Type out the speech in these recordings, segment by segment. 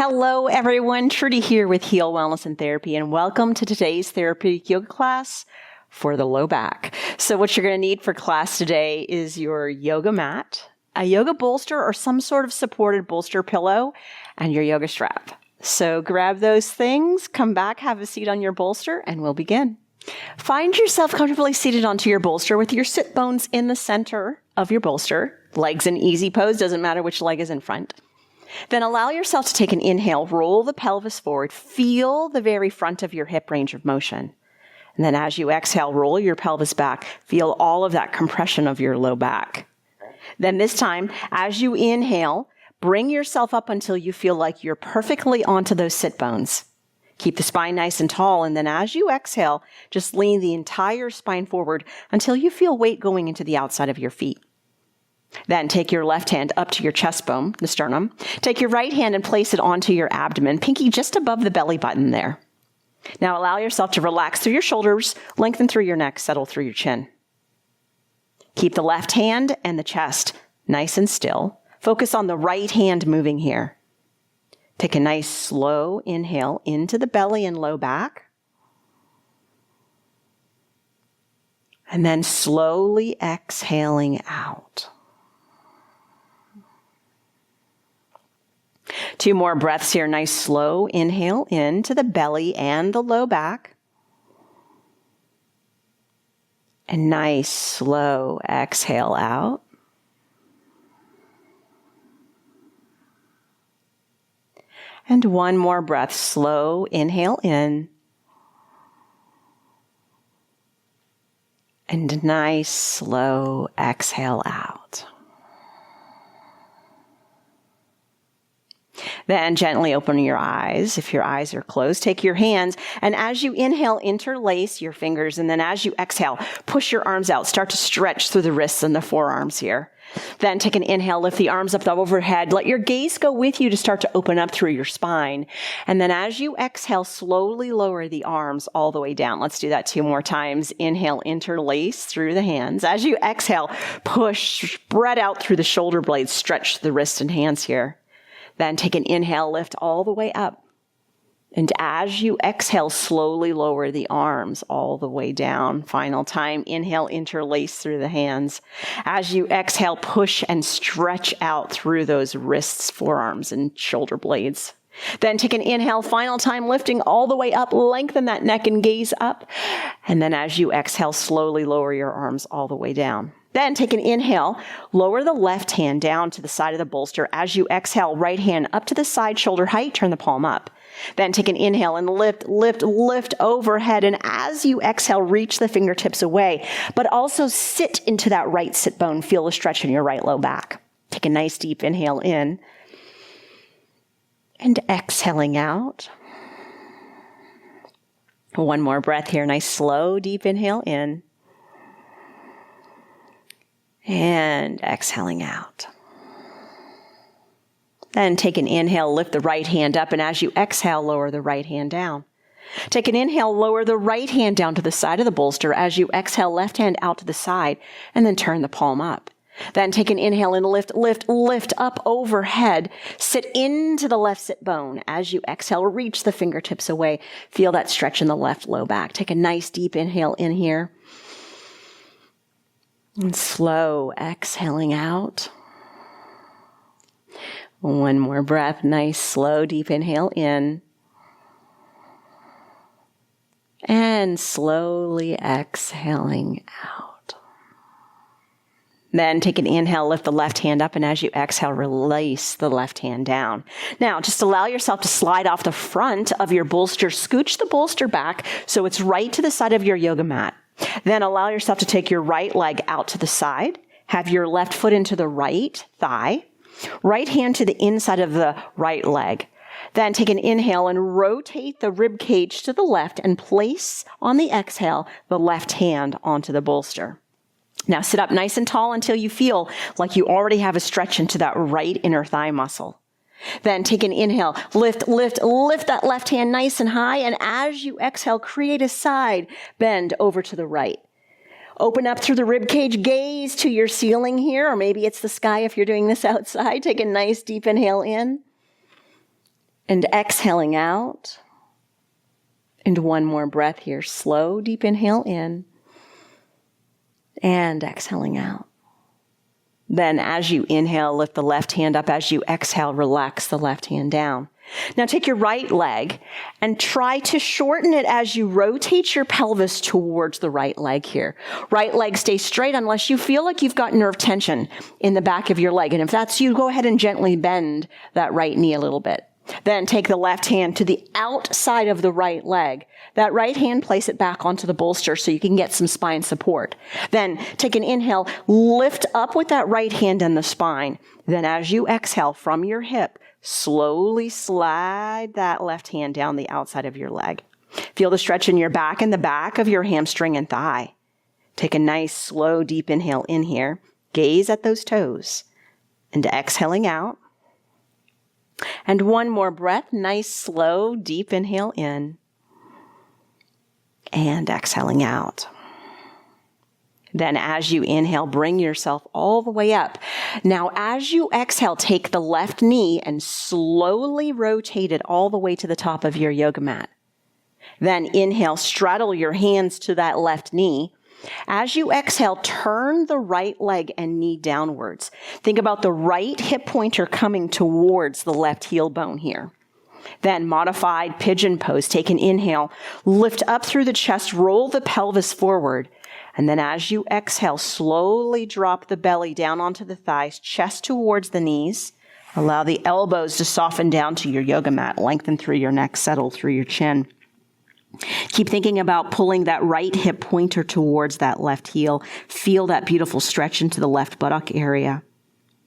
Hello everyone, Trudy here with Heal Wellness and Therapy, and welcome to today's therapeutic yoga class for the low back. So what you're going to need for class today is your yoga mat, a yoga bolster or some sort of supported bolster pillow, and your yoga strap. So grab those things, come back, have a seat on your bolster, and we'll begin. Find yourself comfortably seated onto your bolster with your sit bones in the center of your bolster. Legs in easy pose, doesn't matter which leg is in front. Then allow yourself to take an inhale, roll the pelvis forward, feel the very front of your hip range of motion. And then as you exhale, roll your pelvis back, feel all of that compression of your low back. Then this time, as you inhale, bring yourself up until you feel like you're perfectly onto those sit bones. Keep the spine nice and tall, and then as you exhale, just lean the entire spine forward until you feel weight going into the outside of your feet. Then take your left hand up to your chest bone, the sternum. Take your right hand and place it onto your abdomen, pinky just above the belly button there. Now allow yourself to relax through your shoulders, lengthen through your neck, settle through your chin. Keep the left hand and the chest nice and still. Focus on the right hand moving here. Take a nice slow inhale into the belly and low back. And then slowly exhaling out. 2 more breaths here. Nice slow inhale into the belly and the low back. And nice slow exhale out. And 1 more breath. Slow inhale in. And nice slow exhale out. Then gently open your eyes. If your eyes are closed, take your hands, and as you inhale, interlace your fingers, and then as you exhale, push your arms out. Start to stretch through the wrists and the forearms here. Then take an inhale, lift the arms up overhead. Let your gaze go with you to start to open up through your spine. And then as you exhale, slowly lower the arms all the way down. Let's do that 2 more times. Inhale, interlace through the hands. As you exhale, push, spread out through the shoulder blades, stretch the wrists and hands here. Then take an inhale, lift all the way up. And as you exhale, slowly lower the arms all the way down. Final time, inhale, interlace through the hands. As you exhale, push and stretch out through those wrists, forearms, and shoulder blades. Then take an inhale, final time, lifting all the way up, lengthen that neck and gaze up. And then as you exhale, slowly lower your arms all the way down. Then take an inhale, lower the left hand down to the side of the bolster. As you exhale, right hand up to the side, shoulder height, turn the palm up. Then take an inhale and lift overhead. And as you exhale, reach the fingertips away, but also sit into that right sit bone. Feel the stretch in your right low back. Take a nice deep inhale in and exhaling out. 1 more breath here. Nice slow deep inhale in. And exhaling out. Then take an inhale, lift the right hand up, and as you exhale, lower the right hand down. Take an inhale, lower the right hand down to the side of the bolster. As you exhale, left hand out to the side, and then turn the palm up. Then take an inhale and lift up overhead. Sit into the left sit bone. As you exhale, reach the fingertips away. Feel that stretch in the left low back. Take a nice deep inhale in here. And slow exhaling out. 1 more breath. Nice, slow, deep inhale in. And slowly exhaling out. Then take an inhale, lift the left hand up, and as you exhale, release the left hand down. Now, just allow yourself to slide off the front of your bolster. Scooch the bolster back so it's right to the side of your yoga mat. Then allow yourself to take your right leg out to the side. Have your left foot into the right thigh. Right hand to the inside of the right leg. Then take an inhale and rotate the rib cage to the left and place on the exhale the left hand onto the bolster. Now sit up nice and tall until you feel like you already have a stretch into that right inner thigh muscle. Then take an inhale, lift that left hand nice and high, and as you exhale, create a side bend over to the right. Open up through the rib cage, gaze to your ceiling here, or maybe it's the sky if you're doing this outside. Take a nice deep inhale in. And exhaling out. And one more breath here. Slow, deep inhale in. And exhaling out. Then as you inhale, lift the left hand up. As you exhale, relax the left hand down. Now take your right leg and try to shorten it as you rotate your pelvis towards the right leg here. Right leg stays straight unless you feel like you've got nerve tension in the back of your leg. And if that's you, go ahead and gently bend that right knee a little bit. Then take the left hand to the outside of the right leg. That right hand, place it back onto the bolster so you can get some spine support. Then take an inhale, lift up with that right hand and the spine. Then as you exhale from your hip, slowly slide that left hand down the outside of your leg. Feel the stretch in your back and the back of your hamstring and thigh. Take a nice, slow, deep inhale in here. Gaze at those toes. And exhaling out. And one more breath. Nice, slow, deep inhale in. And exhaling out. Then as you inhale, bring yourself all the way up. Now, as you exhale, take the left knee and slowly rotate it all the way to the top of your yoga mat. Then inhale, straddle your hands to that left knee. As you exhale, turn the right leg and knee downwards. Think about the right hip pointer coming towards the left heel bone here. Then modified pigeon pose. Take an inhale, lift up through the chest, roll the pelvis forward. And then as you exhale, slowly drop the belly down onto the thighs, chest towards the knees. Allow the elbows to soften down to your yoga mat. Lengthen through your neck, settle through your chin. Keep thinking about pulling that right hip pointer towards that left heel. Feel that beautiful stretch into the left buttock area.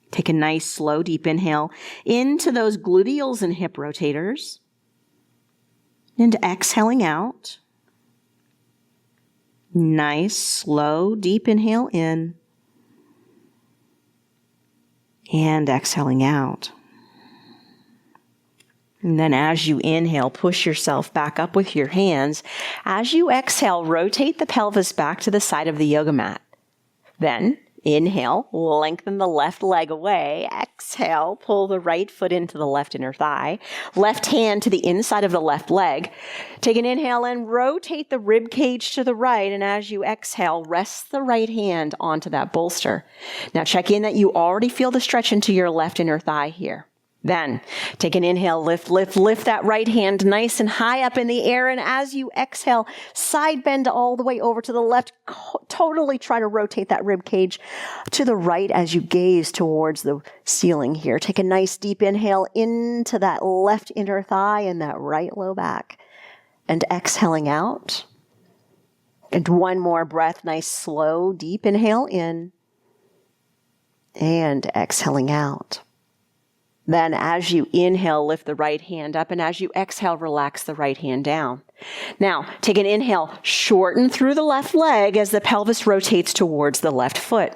Take a nice, slow, deep inhale into those gluteals and hip rotators. And exhaling out. Nice, slow, deep inhale in. And exhaling out. And then as you inhale, push yourself back up with your hands. As you exhale, rotate the pelvis back to the side of the yoga mat. Then inhale, lengthen the left leg away. Exhale, pull the right foot into the left inner thigh. Left hand to the inside of the left leg. Take an inhale and rotate the rib cage to the right. And as you exhale, rest the right hand onto that bolster. Now check in that you already feel the stretch into your left inner thigh here. Then take an inhale, lift that right hand nice and high up in the air. And as you exhale, side bend all the way over to the left. Totally try to rotate that rib cage to the right as you gaze towards the ceiling here. Take a nice deep inhale into that left inner thigh and that right low back. And exhaling out. And one more breath, nice slow deep inhale in. And exhaling out. Then as you inhale, lift the right hand up, and as you exhale, relax the right hand down. Now, take an inhale, shorten through the left leg as the pelvis rotates towards the left foot.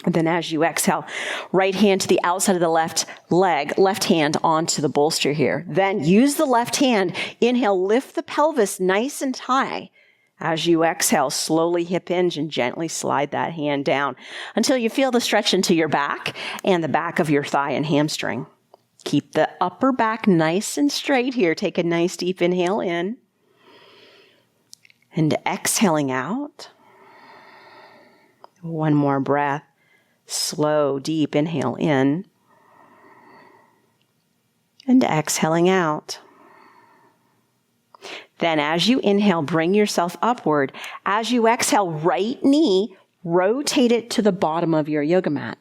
And then as you exhale, right hand to the outside of the left leg, left hand onto the bolster here. Then use the left hand, inhale, lift the pelvis nice and high. As you exhale, slowly hip hinge and gently slide that hand down until you feel the stretch into your back and the back of your thigh and hamstring. Keep the upper back nice and straight here. Take a nice deep inhale in and exhaling out. One more breath. Slow, deep inhale in and exhaling out. Then as you inhale, bring yourself upward. As you exhale, right knee, rotate it to the bottom of your yoga mat.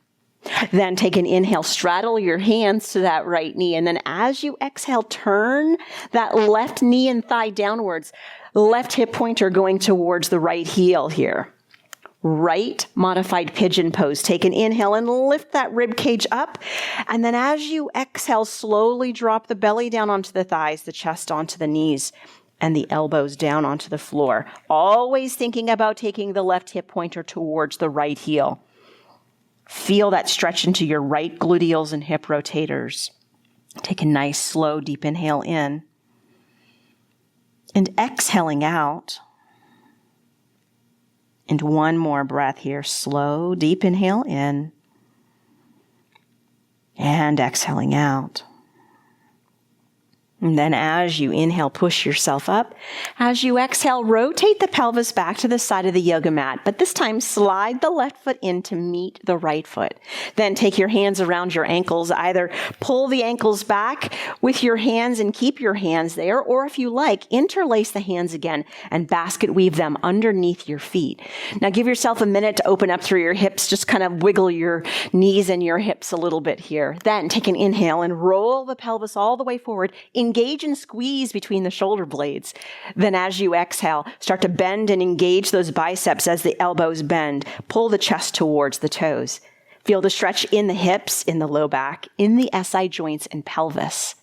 Then take an inhale, straddle your hands to that right knee. And then as you exhale, turn that left knee and thigh downwards. Left hip pointer going towards the right heel here. Right modified pigeon pose. Take an inhale and lift that rib cage up. And then as you exhale, slowly drop the belly down onto the thighs, the chest onto the knees, and the elbows down onto the floor. Always thinking about taking the left hip pointer towards the right heel. Feel that stretch into your right gluteals and hip rotators. Take a nice, slow, deep inhale in. And exhaling out. And one more breath here. Slow, deep inhale in. And exhaling out. And then as you inhale, push yourself up. As you exhale, rotate the pelvis back to the side of the yoga mat, but this time slide the left foot in to meet the right foot. Then take your hands around your ankles. Either pull the ankles back with your hands and keep your hands there, or if you like, interlace the hands again and basket weave them underneath your feet. Now give yourself a minute to open up through your hips. Just kind of wiggle your knees and your hips a little bit here. Then take an inhale and roll the pelvis all the way forward. Engage and squeeze between the shoulder blades. Then as you exhale, start to bend and engage those biceps as the elbows bend. Pull the chest towards the toes. Feel the stretch in the hips, in the low back, in the SI joints and pelvis.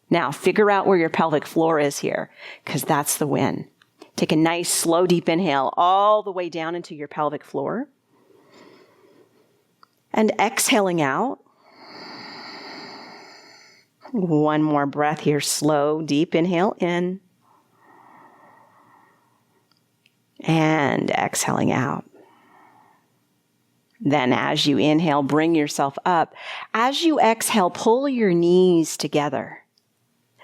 Now figure out where your pelvic floor is here, because that's the win. Take a nice, slow, deep inhale all the way down into your pelvic floor. And exhaling out. One more breath here. Slow, deep inhale in. And exhaling out. Then as you inhale, bring yourself up. As you exhale, pull your knees together.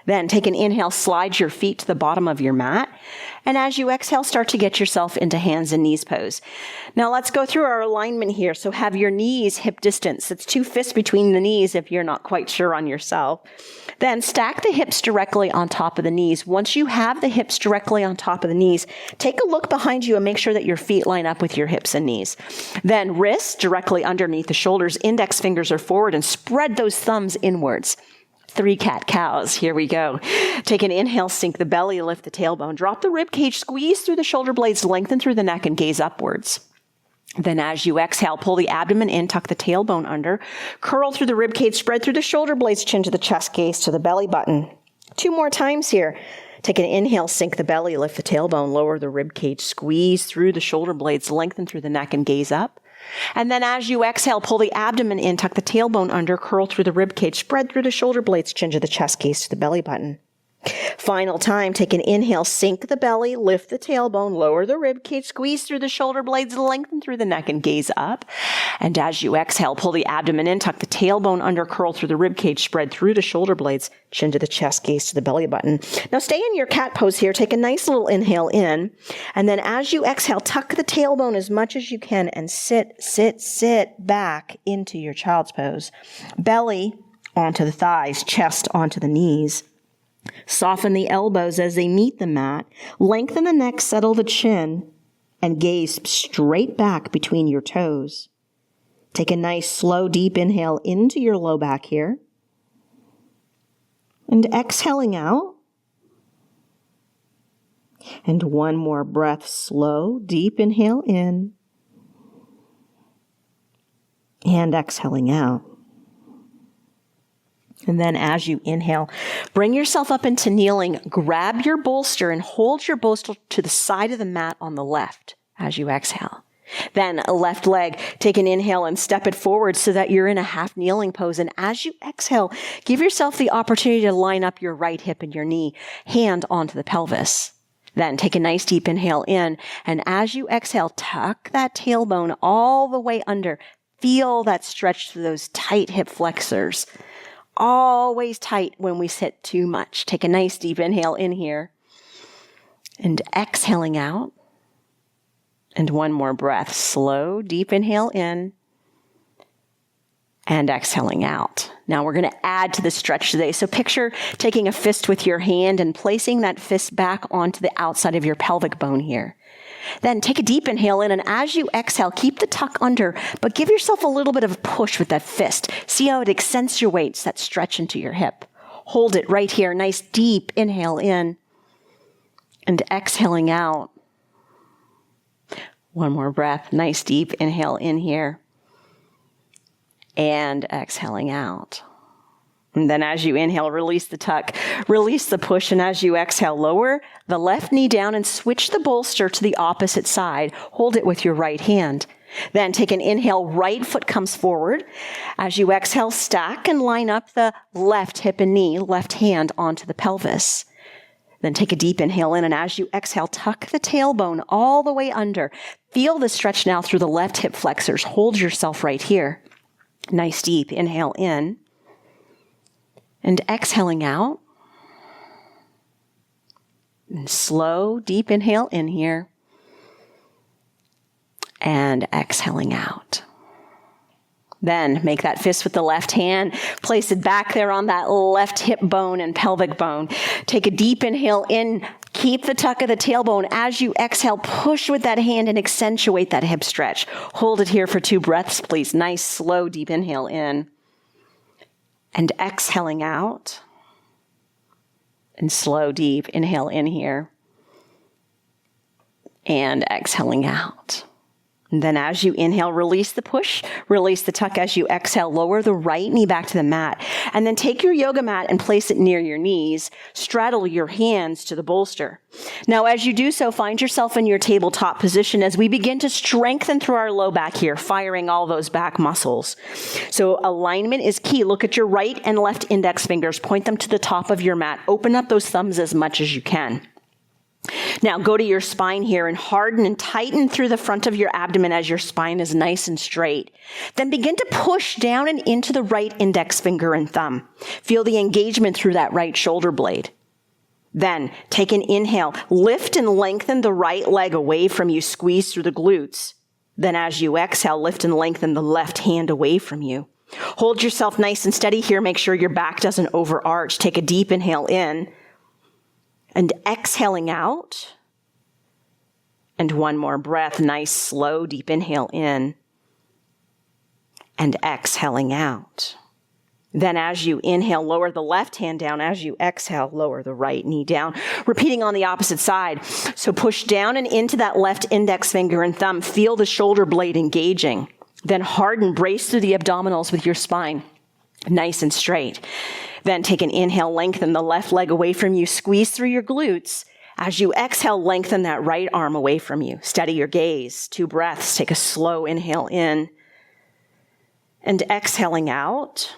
Then take an inhale, slide your feet to the bottom of your mat. And as you exhale, start to get yourself into hands and knees pose. Now let's go through our alignment here. So have your knees hip distance. It's 2 fists between the knees if you're not quite sure on yourself. Then stack the hips directly on top of the knees. Once you have the hips directly on top of the knees, take a look behind you and make sure that your feet line up with your hips and knees. Then wrists directly underneath the shoulders, index fingers are forward, and spread those thumbs inwards. 3 cat-cows. Here we go. Take an inhale, sink the belly, lift the tailbone, drop the rib cage, squeeze through the shoulder blades, lengthen through the neck, and gaze upwards. Then as you exhale, pull the abdomen in, tuck the tailbone under, curl through the rib cage, spread through the shoulder blades, chin to the chest, gaze to the belly button. 2 more times here. Take an inhale, sink the belly, lift the tailbone, lower the rib cage, squeeze through the shoulder blades, lengthen through the neck, and gaze up. And then as you exhale, pull the abdomen in, tuck the tailbone under, curl through the rib cage, spread through the shoulder blades, chin to the chest, gaze to the belly button. Final time, take an inhale, sink the belly, lift the tailbone, lower the rib cage, squeeze through the shoulder blades, lengthen through the neck, and gaze up. And as you exhale, pull the abdomen in, tuck the tailbone under, curl through the rib cage, spread through the shoulder blades, chin to the chest, gaze to the belly button. Now stay in your cat pose here. Take a nice little inhale in. And then as you exhale, tuck the tailbone as much as you can and sit back into your child's pose. Belly onto the thighs, chest onto the knees. Soften the elbows as they meet the mat. Lengthen the neck, settle the chin, and gaze straight back between your toes. Take a nice, slow, deep inhale into your low back here. And exhaling out. And one more breath, slow, deep inhale in. And exhaling out. And then as you inhale, bring yourself up into kneeling, grab your bolster and hold your bolster to the side of the mat on the left as you exhale. Then a left leg, take an inhale and step it forward so that you're in a half kneeling pose. And as you exhale, give yourself the opportunity to line up your right hip and your knee, hand onto the pelvis. Then take a nice deep inhale in. And as you exhale, tuck that tailbone all the way under. Feel that stretch through those tight hip flexors. Always tight when we sit too much. Take a nice deep inhale in here. And exhaling out. And one more breath. Slow, deep inhale in. And exhaling out. Now we're going to add to the stretch today. So picture taking a fist with your hand and placing that fist back onto the outside of your pelvic bone here. Then take a deep inhale in, and as you exhale, keep the tuck under, but give yourself a little bit of a push with that fist. See how it accentuates that stretch into your hip. Hold it right here. Nice deep inhale in and exhaling out. One more breath. Nice deep inhale in here and exhaling out. And then as you inhale, release the tuck, release the push, and as you exhale, lower the left knee down and switch the bolster to the opposite side. Hold it with your right hand. Then take an inhale, right foot comes forward. As you exhale, stack and line up the left hip and knee, left hand onto the pelvis. Then take a deep inhale in, and as you exhale, tuck the tailbone all the way under. Feel the stretch now through the left hip flexors. Hold yourself right here. Nice deep inhale in. And exhaling out. And slow, deep inhale in here. And exhaling out. Then make that fist with the left hand. Place it back there on that left hip bone and pelvic bone. Take a deep inhale in. Keep the tuck of the tailbone. As you exhale, push with that hand and accentuate that hip stretch. Hold it here for 2 breaths, please. Nice, slow, deep inhale in. And exhaling out. And slow, deep inhale in here. And exhaling out. And then as you inhale, release the push, release the tuck. As you exhale, lower the right knee back to the mat. And then take your yoga mat and place it near your knees. Straddle your hands to the bolster. Now, as you do so, find yourself in your tabletop position as we begin to strengthen through our low back here, firing all those back muscles. So alignment is key. Look at your right and left index fingers. Point them to the top of your mat. Open up those thumbs as much as you can. Now go to your spine here and harden and tighten through the front of your abdomen as your spine is nice and straight. Then begin to push down and into the right index finger and thumb. Feel the engagement through that right shoulder blade. Then take an inhale, lift and lengthen the right leg away from you, squeeze through the glutes. Then as you exhale, lift and lengthen the left hand away from you. Hold yourself nice and steady here. Make sure your back doesn't overarch. Take a deep inhale in. And exhaling out. And one more breath. Nice, slow, deep inhale in. And exhaling out. Then as you inhale, lower the left hand down. As you exhale, lower the right knee down. Repeating on the opposite side. So push down and into that left index finger and thumb. Feel the shoulder blade engaging. Then harden, brace through the abdominals with your spine. Nice and straight. Then take an inhale, lengthen the left leg away from you, squeeze through your glutes. As you exhale, lengthen that right arm away from you. Steady your gaze. 2 breaths. Take a slow inhale in. And exhaling out.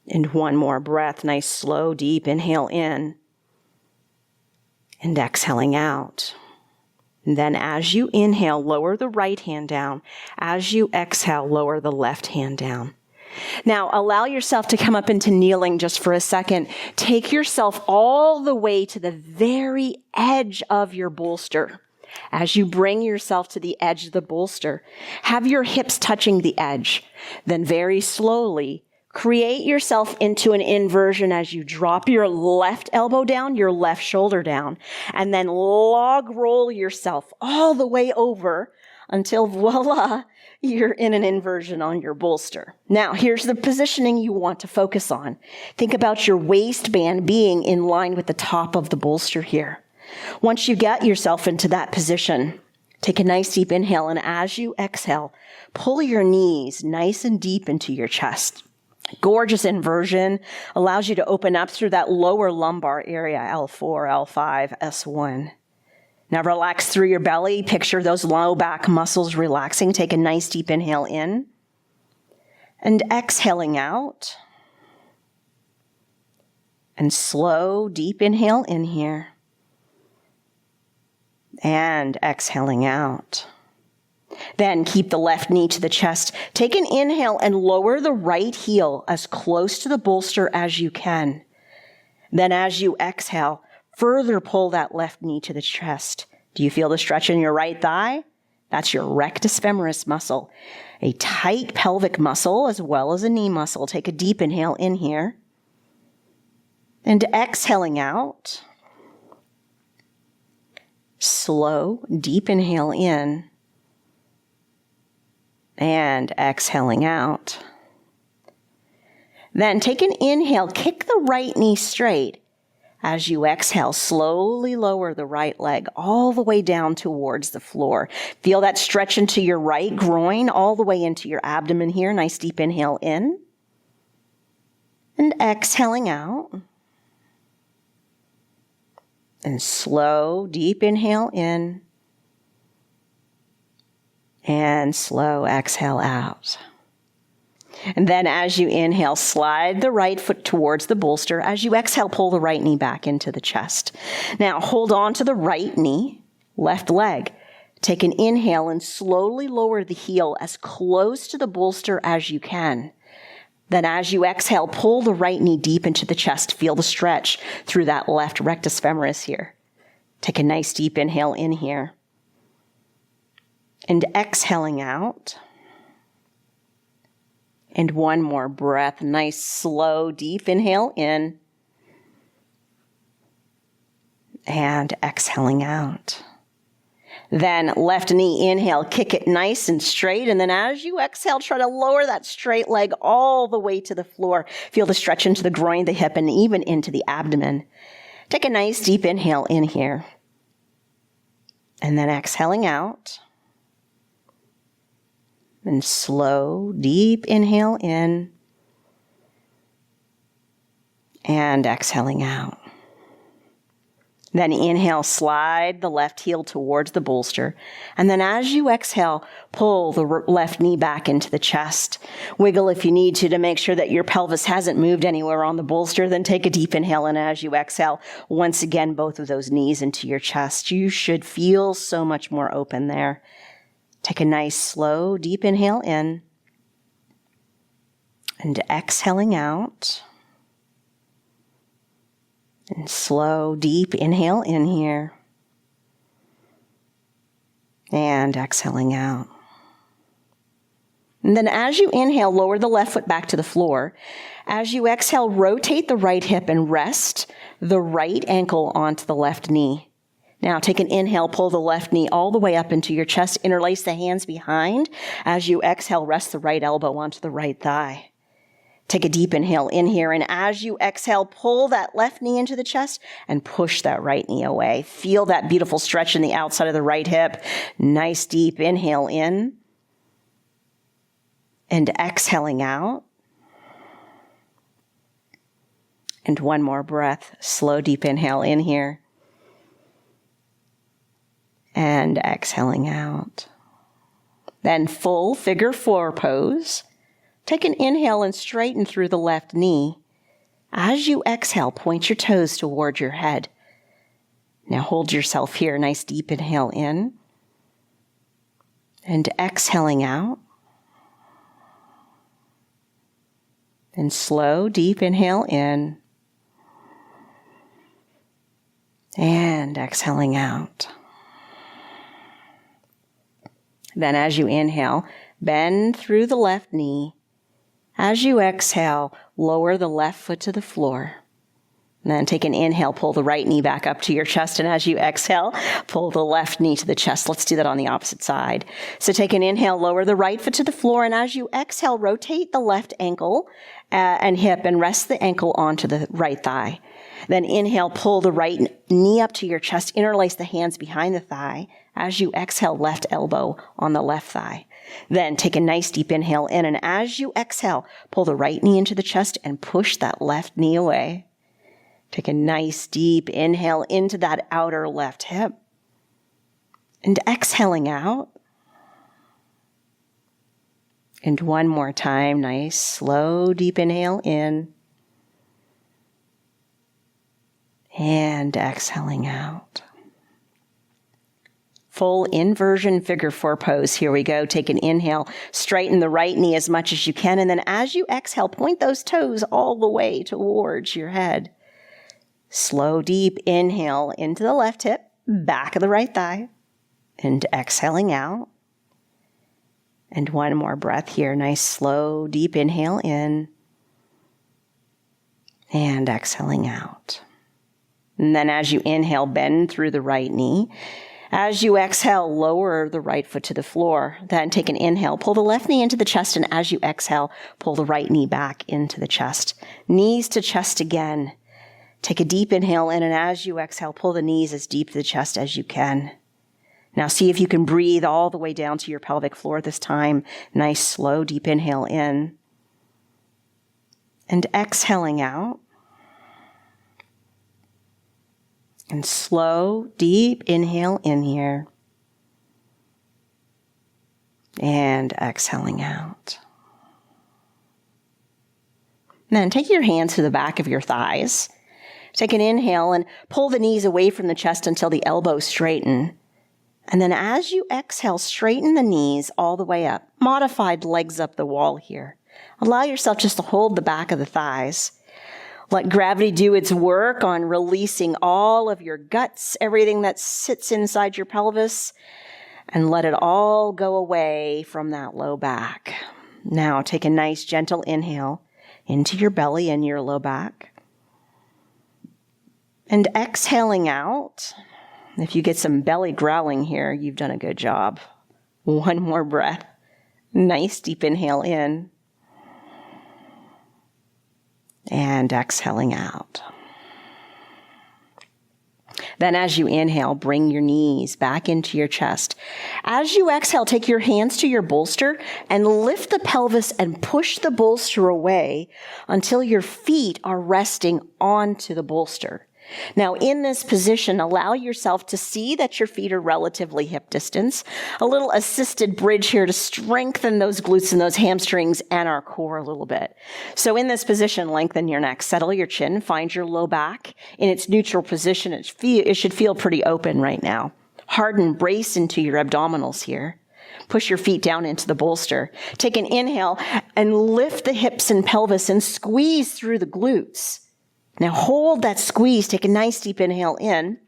And one more breath. Nice, slow, deep inhale in. And exhaling out. And then as you inhale, lower the right hand down. As you exhale, lower the left hand down. Now, allow yourself to come up into kneeling just for a second. Take yourself all the way to the very edge of your bolster. As you bring yourself to the edge of the bolster, have your hips touching the edge. Then very slowly, create yourself into an inversion as you drop your left elbow down, your left shoulder down, and then log roll yourself all the way over until voila, you're in an inversion on your bolster. Now, here's the positioning you want to focus on. Think about your waistband being in line with the top of the bolster here. Once you get yourself into that position, take a nice deep inhale, and as you exhale, pull your knees nice and deep into your chest. Gorgeous inversion allows you to open up through that lower lumbar area, L4, L5, S1. Now relax through your belly. Picture those low back muscles relaxing. Take a nice deep inhale in. And exhaling out. And slow, deep inhale in here. And exhaling out. Then keep the left knee to the chest. Take an inhale and lower the right heel as close to the bolster as you can. Then as you exhale, further pull that left knee to the chest. Do you feel the stretch in your right thigh? That's your rectus femoris muscle, a tight pelvic muscle as well as a knee muscle. Take a deep inhale in here. And exhaling out. Slow, deep inhale in. And exhaling out. Then take an inhale, kick the right knee straight. As you exhale, slowly lower the right leg all the way down towards the floor. Feel that stretch into your right groin, all the way into your abdomen here. Nice deep inhale in. And exhaling out. And slow, deep inhale in. And slow exhale out. And then as you inhale, slide the right foot towards the bolster. As you exhale, pull the right knee back into the chest. Now hold on to the right knee, left leg. Take an inhale and slowly lower the heel as close to the bolster as you can. Then as you exhale, pull the right knee deep into the chest. Feel the stretch through that left rectus femoris here. Take a nice deep inhale in here. And exhaling out. And one more breath. Nice, slow, deep inhale in. And exhaling out. Then left knee inhale, kick it nice and straight. And then as you exhale, try to lower that straight leg all the way to the floor. Feel the stretch into the groin, the hip, and even into the abdomen. Take a nice deep inhale in here. And then exhaling out. And slow, deep inhale in. And exhaling out. Then inhale, slide the left heel towards the bolster. And then as you exhale, pull the left knee back into the chest. Wiggle if you need to make sure that your pelvis hasn't moved anywhere on the bolster. Then take a deep inhale, and as you exhale, once again, both of those knees into your chest. You should feel so much more open there. Take a nice, slow, deep inhale in. And exhaling out. And slow, deep inhale in here. And exhaling out. And then as you inhale, lower the left foot back to the floor. As you exhale, rotate the right hip and rest the right ankle onto the left knee. Now take an inhale, pull the left knee all the way up into your chest, interlace the hands behind. As you exhale, rest the right elbow onto the right thigh. Take a deep inhale in here, and as you exhale, pull that left knee into the chest and push that right knee away. Feel that beautiful stretch in the outside of the right hip. Nice deep inhale in. And exhaling out. And one more breath. Slow, deep inhale in here. And exhaling out. Then full figure 4 pose. Take an inhale and straighten through the left knee. As you exhale, point your toes toward your head. Now hold yourself here. Nice deep inhale in. And exhaling out. And slow, deep inhale in. And exhaling out. Then as you inhale, bend through the left knee. As you exhale, lower the left foot to the floor. And then take an inhale, pull the right knee back up to your chest. And as you exhale, pull the left knee to the chest. Let's do that on the opposite side. So take an inhale, lower the right foot to the floor. And as you exhale, rotate the left ankle and hip and rest the ankle onto the right thigh. Then inhale, pull the right knee up to your chest, interlace the hands behind the thigh. As you exhale, left elbow on the left thigh. Then take a nice deep inhale in, and as you exhale, pull the right knee into the chest and push that left knee away. Take a nice deep inhale into that outer left hip. And exhaling out. And one more time, nice, slow, deep inhale in. And exhaling out. Full inversion figure 4 pose. Here we go. Take an inhale. Straighten the right knee as much as you can. And then as you exhale, point those toes all the way towards your head. Slow, deep inhale into the left hip, back of the right thigh. And exhaling out. And one more breath here. Nice, slow, deep inhale in. And exhaling out. And then as you inhale, bend through the right knee. As you exhale, lower the right foot to the floor. Then take an inhale, pull the left knee into the chest, and as you exhale, pull the right knee back into the chest. Knees to chest again. Take a deep inhale in, and as you exhale, pull the knees as deep to the chest as you can. Now see if you can breathe all the way down to your pelvic floor this time. Nice, slow, deep inhale in. And exhaling out. And slow, deep inhale in here. And exhaling out. And then take your hands to the back of your thighs. Take an inhale and pull the knees away from the chest until the elbows straighten. And then as you exhale, straighten the knees all the way up. Modified legs up the wall here. Allow yourself just to hold the back of the thighs. Let gravity do its work on releasing all of your guts, everything that sits inside your pelvis, and let it all go away from that low back. Now take a nice gentle inhale into your belly and your low back. And exhaling out. If you get some belly growling here, you've done a good job. One more breath. Nice deep inhale in. And exhaling out. Then as you inhale, bring your knees back into your chest. As you exhale, take your hands to your bolster and lift the pelvis and push the bolster away until your feet are resting onto the bolster. Now, in this position, allow yourself to see that your feet are relatively hip distance. A little assisted bridge here to strengthen those glutes and those hamstrings and our core a little bit. So in this position, lengthen your neck, settle your chin, find your low back in its neutral position. It should feel pretty open right now. Harden, brace into your abdominals here. Push your feet down into the bolster. Take an inhale and lift the hips and pelvis and squeeze through the glutes. Now hold that squeeze. Take a nice deep inhale in.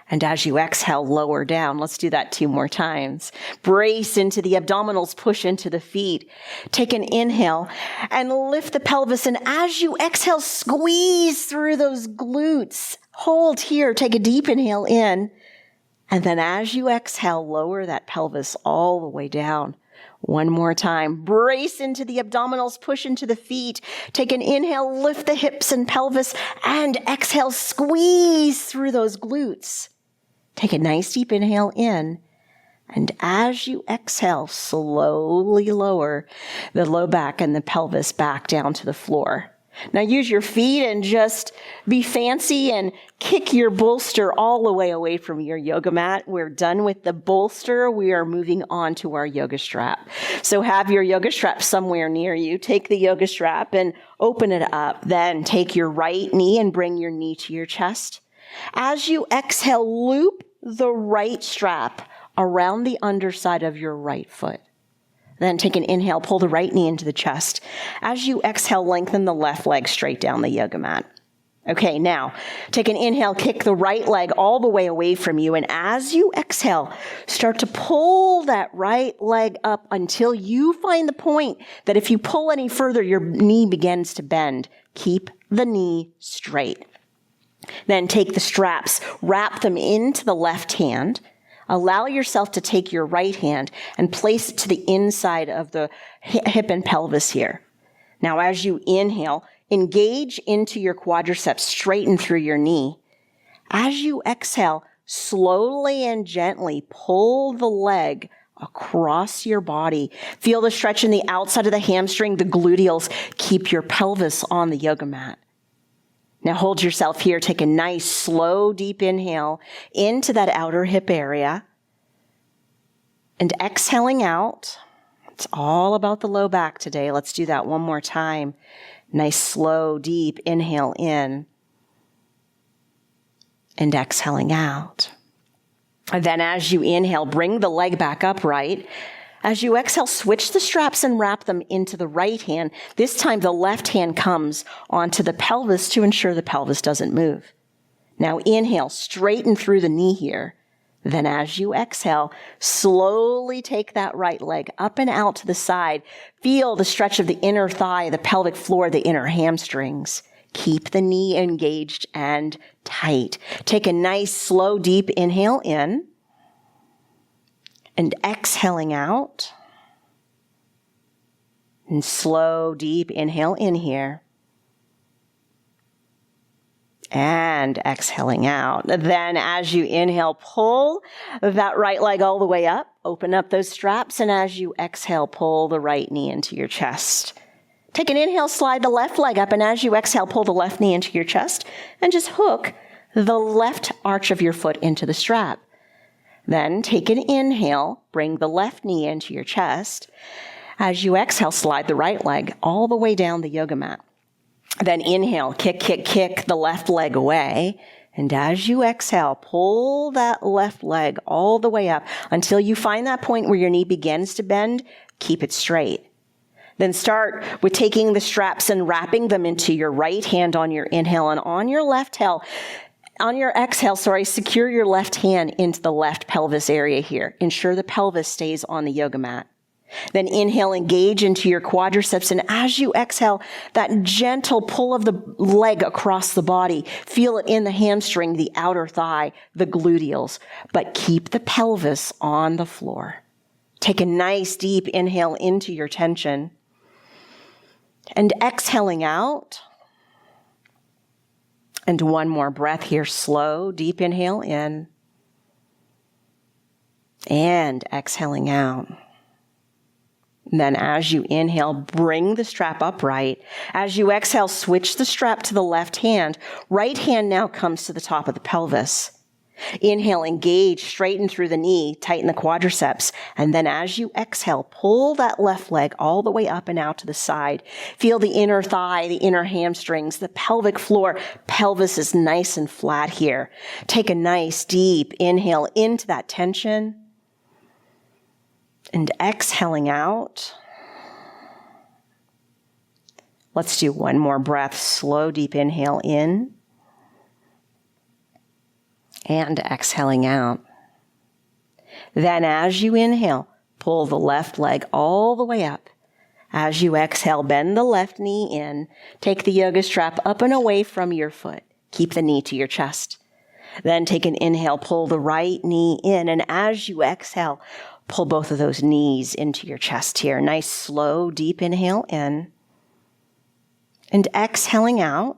And as you exhale, lower down. Let's do that 2 more times. Brace into the abdominals, push into the feet. Take an inhale and lift the pelvis. And as you exhale, squeeze through those glutes. Hold here. Take a deep inhale in. And then as you exhale, lower that pelvis all the way down. 1 more time. Brace into the abdominals, push into the feet. Take an inhale, lift the hips and pelvis, and exhale, squeeze through those glutes. Take a nice deep inhale in. And as you exhale, slowly lower the low back and the pelvis back down to the floor. Now use your feet and just be fancy and kick your bolster all the way away from your yoga mat. We're done with the bolster. We are moving on to our yoga strap. So have your yoga strap somewhere near you. Take the yoga strap and open it up. Then take your right knee and bring your knee to your chest. As you exhale, loop the right strap around the underside of your right foot. Then take an inhale, pull the right knee into the chest. As you exhale, lengthen the left leg straight down the yoga mat. Okay, now take an inhale, kick the right leg all the way away from you. And as you exhale, start to pull that right leg up until you find the point that if you pull any further, your knee begins to bend. Keep the knee straight. Then take the straps, wrap them into the left hand. Allow yourself to take your right hand and place it to the inside of the hip and pelvis here. Now, as you inhale, engage into your quadriceps, straighten through your knee. As you exhale, slowly and gently pull the leg across your body. Feel the stretch in the outside of the hamstring, the gluteals. Keep your pelvis on the yoga mat. Now hold yourself here. Take a nice, slow, deep inhale into that outer hip area. And exhaling out. It's all about the low back today. Let's do that 1 more time. Nice, slow, deep inhale in. And exhaling out. And then as you inhale, bring the leg back upright. As you exhale, switch the straps and wrap them into the right hand. This time the left hand comes onto the pelvis to ensure the pelvis doesn't move. Now inhale, straighten through the knee here. Then as you exhale, slowly take that right leg up and out to the side. Feel the stretch of the inner thigh, the pelvic floor, the inner hamstrings. Keep the knee engaged and tight. Take a nice, slow, deep inhale in. And exhaling out. And slow, deep inhale in here. And exhaling out. Then as you inhale, pull that right leg all the way up. Open up those straps. And as you exhale, pull the right knee into your chest. Take an inhale, slide the left leg up. And as you exhale, pull the left knee into your chest. And just hook the left arch of your foot into the strap. Then take an inhale, bring the left knee into your chest. As you exhale, slide the right leg all the way down the yoga mat. Then inhale, kick the left leg away. And as you exhale, pull that left leg all the way up until you find that point where your knee begins to bend. Keep it straight. Then start with taking the straps and wrapping them into your right hand on your inhale, and on your exhale, secure your left hand into the left pelvis area here. Ensure the pelvis stays on the yoga mat. Then inhale, engage into your quadriceps, and as you exhale, that gentle pull of the leg across the body. Feel it in the hamstring, the outer thigh, the gluteals, but keep the pelvis on the floor. Take a nice deep inhale into your tension, and exhaling out. And one more breath here, slow, deep inhale in, and exhaling out. And then as you inhale, bring the strap upright. As you exhale, switch the strap to the left hand. Right hand now comes to the top of the pelvis. Inhale, engage, straighten through the knee, tighten the quadriceps. And then as you exhale, pull that left leg all the way up and out to the side. Feel the inner thigh, the inner hamstrings, the pelvic floor. Pelvis is nice and flat here. Take a nice deep inhale into that tension. And exhaling out. Let's do one more breath. Slow, deep inhale in. And exhaling out. Then as you inhale, pull the left leg all the way up. As you exhale, bend the left knee in. Take the yoga strap up and away from your foot. Keep the knee to your chest. Then take an inhale, pull the right knee in. And as you exhale, pull both of those knees into your chest here. Nice, slow, deep inhale in. And exhaling out.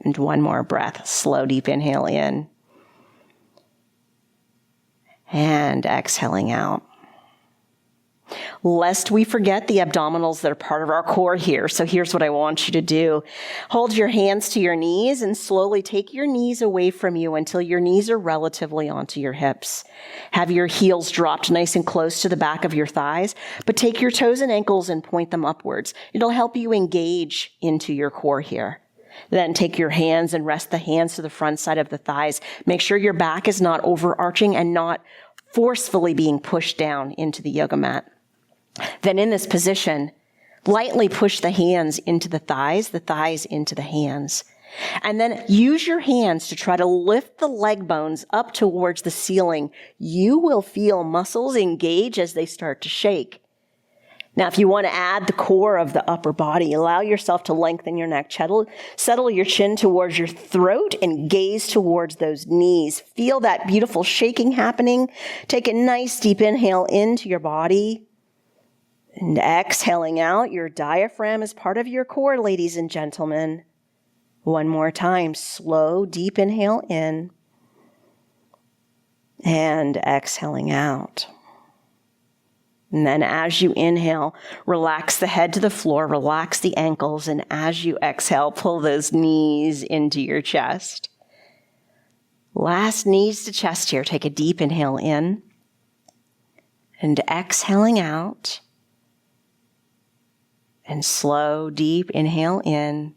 And one more breath. Slow, deep inhale in. And exhaling out. Lest we forget the abdominals that are part of our core here. So here's what I want you to do. Hold your hands to your knees and slowly take your knees away from you until your knees are relatively onto your hips. Have your heels dropped nice and close to the back of your thighs, but take your toes and ankles and point them upwards. It'll help you engage into your core here. Then take your hands and rest the hands to the front side of the thighs. Make sure your back is not overarching and not forcefully being pushed down into the yoga mat. Then in this position, lightly push the hands into the thighs into the hands. And then use your hands to try to lift the leg bones up towards the ceiling. You will feel muscles engage as they start to shake. Now, if you want to add the core of the upper body, allow yourself to lengthen your neck. Settle your chin towards your throat and gaze towards those knees. Feel that beautiful shaking happening. Take a nice deep inhale into your body. And exhaling out, your diaphragm is part of your core, ladies and gentlemen. One more time, slow, deep inhale in. And exhaling out. And then as you inhale, relax the head to the floor, relax the ankles, and as you exhale, pull those knees into your chest. Last knees to chest here. Take a deep inhale in. And exhaling out. And slow, deep inhale in.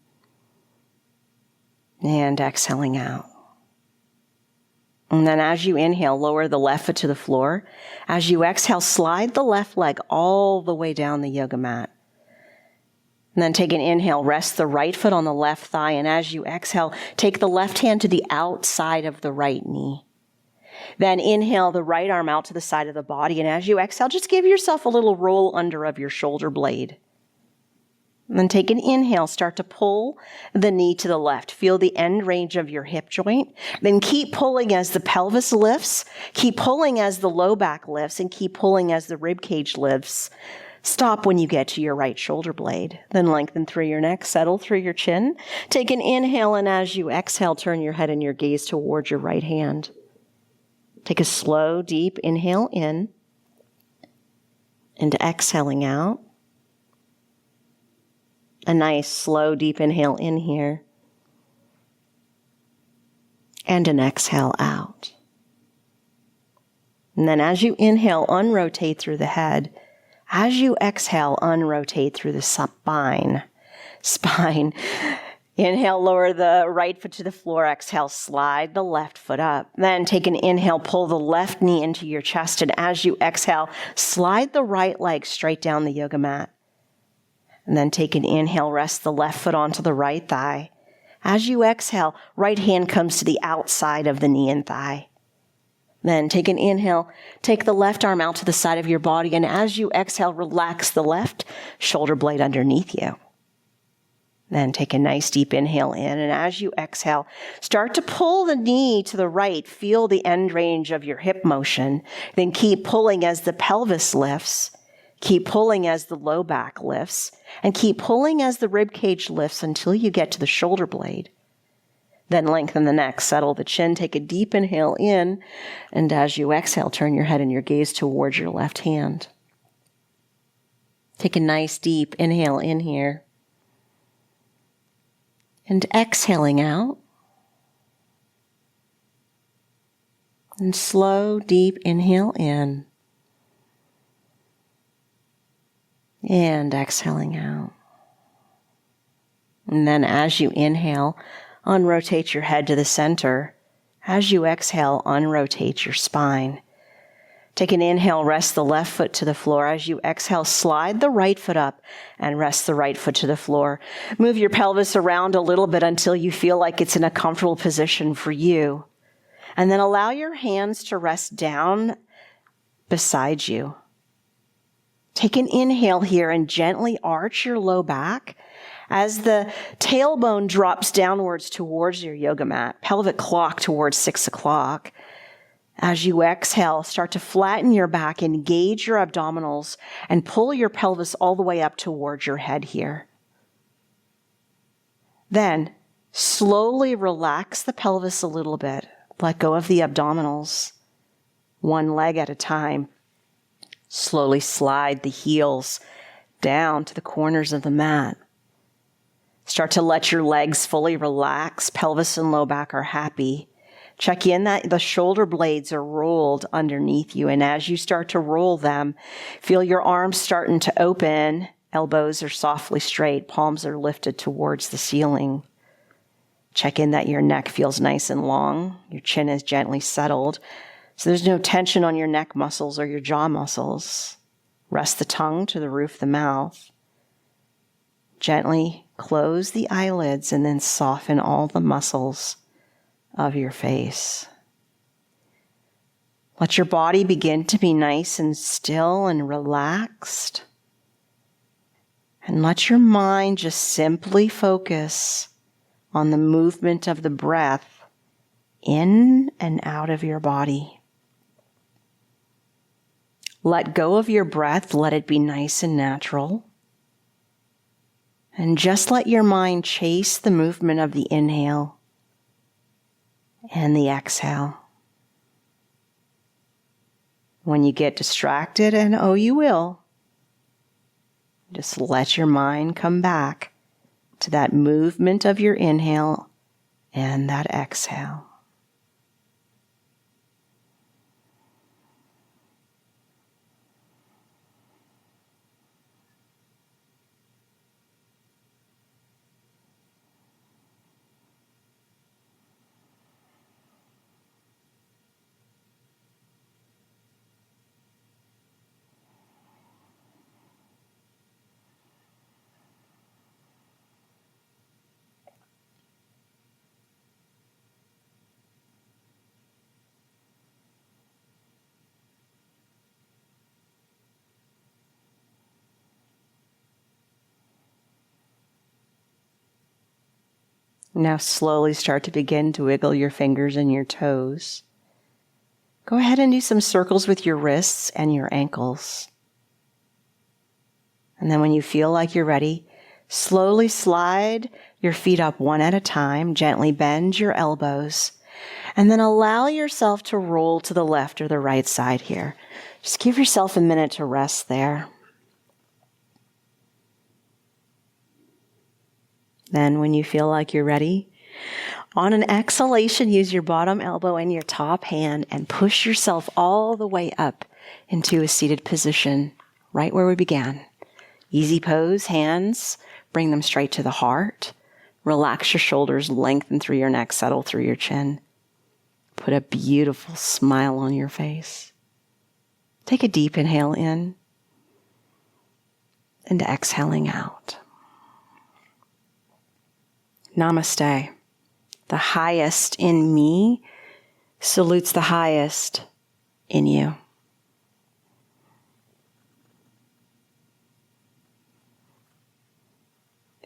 And exhaling out. And then as you inhale, lower the left foot to the floor. As you exhale, slide the left leg all the way down the yoga mat. And then take an inhale, rest the right foot on the left thigh. And as you exhale, take the left hand to the outside of the right knee. Then inhale the right arm out to the side of the body. And as you exhale, just give yourself a little roll under of your shoulder blade. And then take an inhale, start to pull the knee to the left. Feel the end range of your hip joint. Then keep pulling as the pelvis lifts. Keep pulling as the low back lifts, and keep pulling as the rib cage lifts. Stop when you get to your right shoulder blade. Then lengthen through your neck, settle through your chin. Take an inhale, and as you exhale, turn your head and your gaze towards your right hand. Take a slow, deep inhale in, and exhaling out. A nice, slow, deep inhale in here. And an exhale out. And then as you inhale, unrotate through the head. As you exhale, unrotate through the spine. Inhale, lower the right foot to the floor. Exhale, slide the left foot up. Then take an inhale, pull the left knee into your chest. And as you exhale, slide the right leg straight down the yoga mat. And then take an inhale, rest the left foot onto the right thigh. As you exhale, right hand comes to the outside of the knee and thigh. Then take an inhale, take the left arm out to the side of your body. And as you exhale, relax the left shoulder blade underneath you. Then take a nice deep inhale in, and as you exhale, start to pull the knee to the right. Feel the end range of your hip motion. Then keep pulling as the pelvis lifts. Keep pulling as the low back lifts. And keep pulling as the rib cage lifts until you get to the shoulder blade. Then lengthen the neck, settle the chin, take a deep inhale in, and as you exhale, turn your head and your gaze towards your left hand. Take a nice deep inhale in here. And exhaling out. And slow, deep inhale in. And exhaling out. And then as you inhale, unrotate your head to the center. As you exhale, unrotate your spine. Take an inhale, rest the left foot to the floor. As you exhale, slide the right foot up and rest the right foot to the floor. Move your pelvis around a little bit until you feel like it's in a comfortable position for you. And then allow your hands to rest down beside you. Take an inhale here and gently arch your low back as the tailbone drops downwards towards your yoga mat, pelvic clock towards 6 o'clock. As you exhale, start to flatten your back, engage your abdominals, and pull your pelvis all the way up towards your head here. Then, slowly relax the pelvis a little bit. Let go of the abdominals, one leg at a time. Slowly slide the heels down to the corners of the mat. Start to let your legs fully relax. Pelvis and low back are happy. Check in that the shoulder blades are rolled underneath you. And as you start to roll them, feel your arms starting to open. Elbows are softly straight. Palms are lifted towards the ceiling. Check in that your neck feels nice and long. Your chin is gently settled. So there's no tension on your neck muscles or your jaw muscles. Rest the tongue to the roof of the mouth. Gently close the eyelids and then soften all the muscles of your face. Let your body begin to be nice and still and relaxed. And let your mind just simply focus on the movement of the breath in and out of your body. Let go of your breath. Let it be nice and natural. And just let your mind chase the movement of the inhale and the exhale. When you get distracted, and oh, you will, just let your mind come back to that movement of your inhale and that exhale. Now slowly start to begin to wiggle your fingers and your toes. Go ahead and do some circles with your wrists and your ankles. And then when you feel like you're ready, slowly slide your feet up one at a time, gently bend your elbows, and then allow yourself to roll to the left or the right side here. Just give yourself a minute to rest there. Then when you feel like you're ready, on an exhalation, use your bottom elbow and your top hand and push yourself all the way up into a seated position, right where we began. Easy pose, hands, bring them straight to the heart. Relax your shoulders, lengthen through your neck, settle through your chin. Put a beautiful smile on your face. Take a deep inhale in and exhaling out. Namaste. The highest in me salutes the highest in you.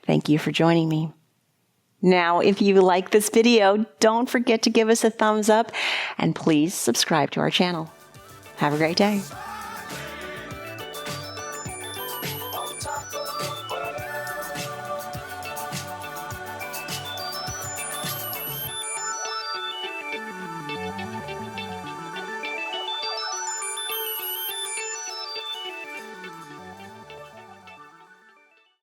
Thank you for joining me. Now, if you like this video, don't forget to give us a thumbs up and please subscribe to our channel. Have a great day.